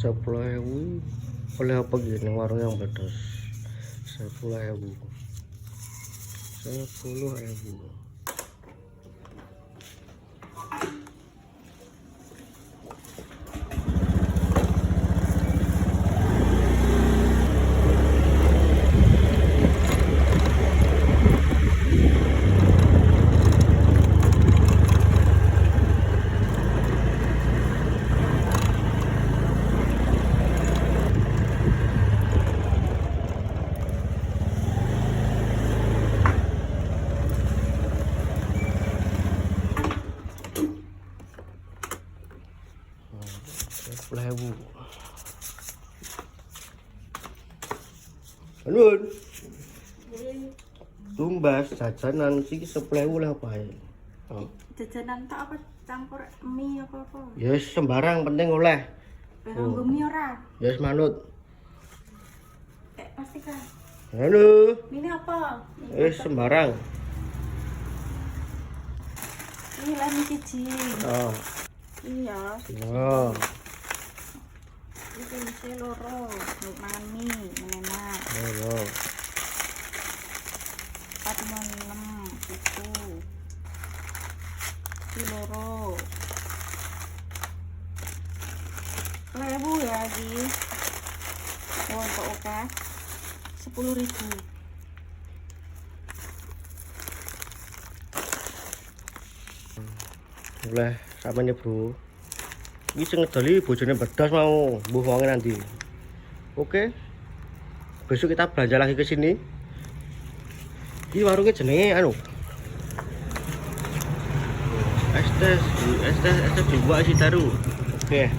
10.000 oleh apa gini warung yang pedas 10.000 10.000. Anun. Tumbas jajanan sih 10.000 lah apa ya? Oh. Jajanan tak apa campur mie apa-apa. Yes, sembarang penting oleh. Nggo mie ora? Yes, manut. Pasti kan. Halo. Ini apa? Yes, sembarang. Ini lah mie siji. Oh. Iya. Oh. Ini isi loro, untuk makan mie, enak. Oh. 456 itu. Ini loro. 10.000 ya lagi. Oh, kok oke. 10.000. Oleh samanya bro. Ini sing ngedoli bojone bedas mau mbuh wonge nanti. Oke. Besok kita belanja lagi ke sini. Ini warungnya jenenge anu. ST juga isi taruh. Oke.